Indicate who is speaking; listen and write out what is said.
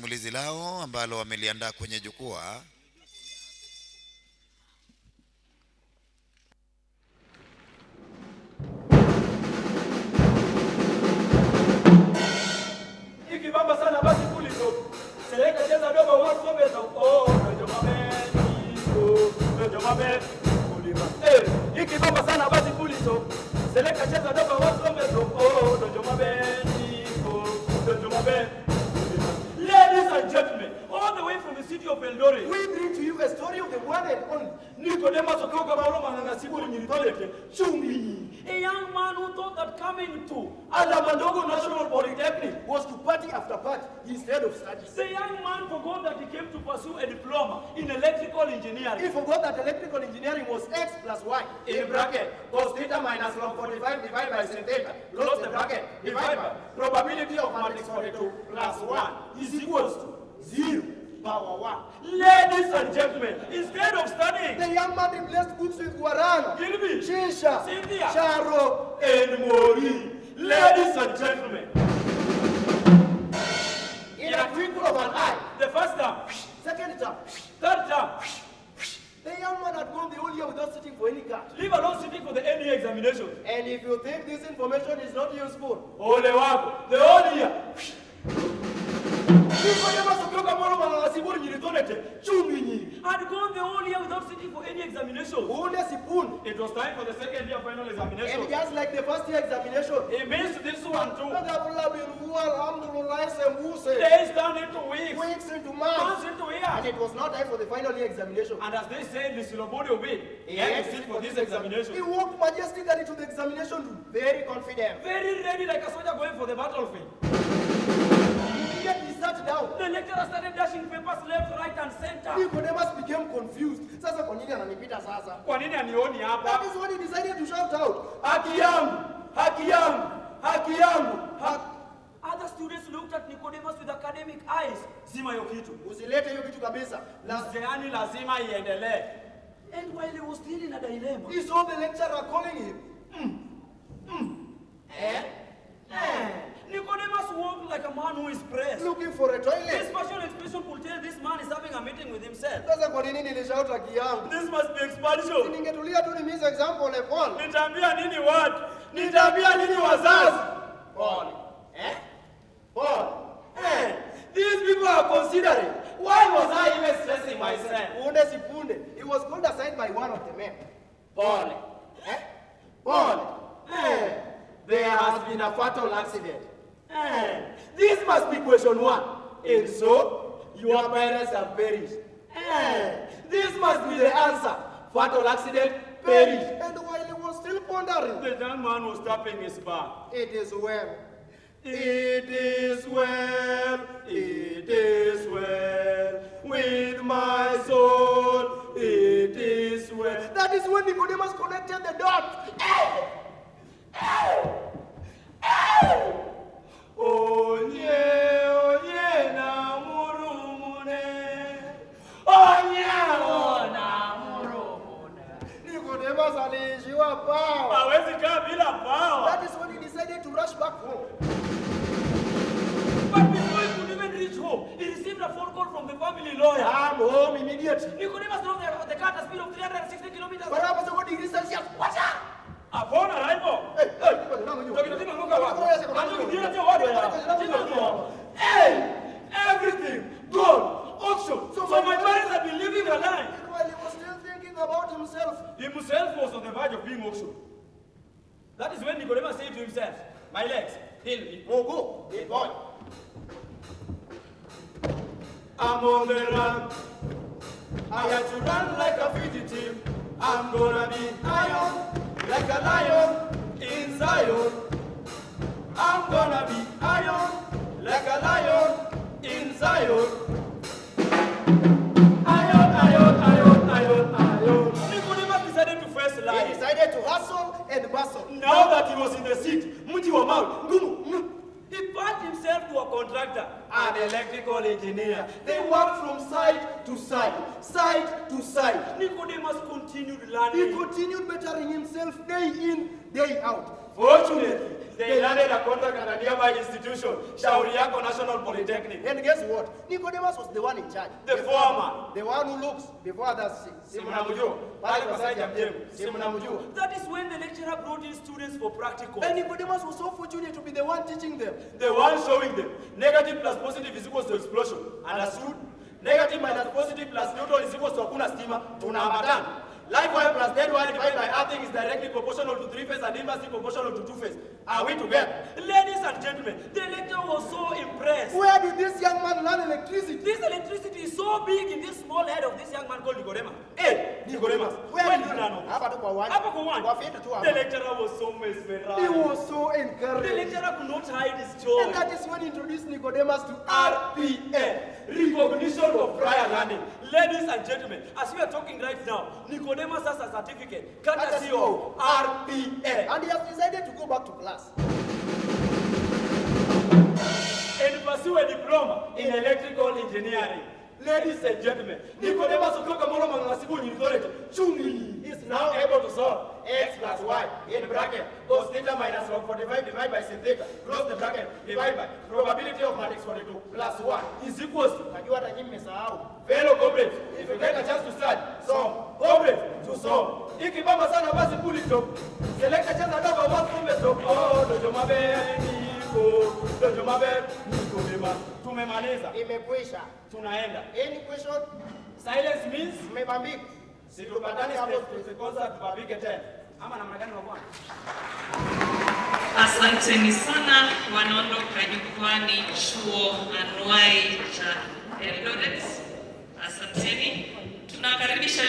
Speaker 1: simulizi lao ambalo wameliandaa kwenye jukwaa.
Speaker 2: Ikibamba sana basi kulizo. Seleka cheza dogo watu wameza. Oh, ndio mabe. Kulima. Ikibamba sana basi kulizo. Seleka cheza dogo watu wameza. Oh, ndio mabe. Ladies and gentlemen, all the way from the city of Eldoret, we bring to you a story of the one and only Nicodemus a young man who thought that coming to Alamandogo National Polytechnic was to party after party instead of studies. The young man forgot that he came to pursue a diploma in electrical engineering. He forgot that electrical engineering was X plus Y in bracket cos theta minus log 45 divided by sin theta, close the bracket, divide by probability of matrix 42 plus 1 is equals to 0 power 1. Ladies and gentlemen, instead of studying, the young man replaced books with guarana, Gilby, Shisha, Cynthia, Charo, and Mori. Ladies and gentlemen, in a twinkle of an eye, the first term, second term, third term, the young man had gone the whole year without sitting for any card, leave alone sitting for the NE examination. And if you think this information is not useful, ole wako, the whole year. Had gone the whole year without sitting for any examination. It was time for the second year final examination. And just like the first year examination, he missed this one too. Days turned into weeks, weeks into months, into years. And it was not time for the final year examination. And as they said, the Silobody obeyed. He had to sit for this examination. He walked majestically to the examination room, very confident, very ready, like a soldier going for the battlefield. He sat down. The lecturer started dashing papers left, right, and center. Nicodemus became confused. Sasa kwa nini ananipita sasa? Kwa nini anioni hapa? That is when he decided to shout out, "Haki yangu! Haki yangu! Haki yangu!" Other students looked at Nicodemus with academic eyes. Zima hiyo kitu. Usilete hiyo kitu kabisa. Mtihani lazima iendelee. And while he was still in a dilemma, he saw the lecturer calling him. Nicodemus walked like a man who is pressed, looking for a toilet. His facial expression could tell this man is having a meeting with himself. Sasa kwa nini nilishout haki yangu? This must be expulsion. Ningetulia tu nimiza example le Paul. Nitaambia nini watu? Nitaambia nini wazazi? Paul. Paul. These people are considering. Why was I even stressing myself? Punde si punde. He was called aside by one of the men. Paul. Paul. There has been a fatal accident. This must be question 1. And so, your parents have perished. This must be the answer. Fatal accident, perished. And while he was still pondering, the young man was tapping his bar. It is well. It is well. It is well with my soul. It is well. That is when Nicodemus connected the dots. Onye na murumune. Onye na murumune. Nicodemus aliishiwa pao. Hawezi kaa bila pao. That is when he decided to rush back home. But before he could even reach home, he received a phone call from the family lawyer. I'm home immediately. Nicodemus drove the car at a speed of 360 kilometers. But how was the 1 degree Celsius? Watch out! Upon arrival, everything gone, auction. So my parents had been living a lie. While he was still thinking about himself, himself was on the verge of being auctioned. That is when Nicodemus said to himself, "My legs, heal me. Go, big boy. I'm on the run. I had to run like a fugitive. I'm gonna be iron. Like a lion in Zion, I'm gonna be iron. Like a lion in Zion. Iron, iron, iron, iron, iron. Nicodemus decided to first lie. He decided to hustle and bustle. Now that he was in the seat, Muti wa mouth, he brought himself to a contractor, an electrical engineer. They worked from side to side, side to side. Nicodemus continued learning. He continued bettering himself day in, day out. Fortunately, they landed a contract at a nearby institution, Shauri Yako National Polytechnic. And guess what? Nicodemus was the one in charge. The foreman. The one who looks before others see. That is when the lecturer brought in students for practical. And Nicodemus was so fortunate to be the one teaching them. The one showing them negative plus positive is equals to explosion. Understood? Negative minus positive plus neutral is equals to hakuna stima. Tunaambatana. Life wire plus dead wire divided by earthing is directly proportional to 3 phase and inversely proportional to 2 phase. Are we together? Ladies and gentlemen, the lecturer was so impressed. Where did this young man learn electricity? This electricity is so big in this small head of this young man called Nicodemus. Hey, Nicodemus, where did you learn of this? The lecturer was so mesmerized. He was so encouraged. The lecturer could not hide his joy. And that is when he introduced Nicodemus to RPN, recognition of prior learning. Ladies and gentlemen, as we are talking right now, Nicodemus has a certificate, courtesy of RPN. And he has decided to go back to class and pursue a diploma in electrical engineering. Ladies and gentlemen, Nicodemus is now able to solve x plus y in bracket cos theta minus log 45 divided by sin theta, close the bracket, divided by probability of matrix 42 plus 1 is equals to fellow comrades, if you get a chance to study, so comrades to solve. Ikibamba sana basi pull it up. Select a chance another one from the top. Oh, dojo mabe Nicodemus. Tumemaliza. Imekwisha. Tunaenda. Any question? Silence means mmebambika. Situpatane hapo tusikose tubambike tena. Ama namna gani bwana?
Speaker 3: Asanteni sana, wanaondoka jukwani chuo anuai cha Eldoret. Asanteni. Tunakaribisha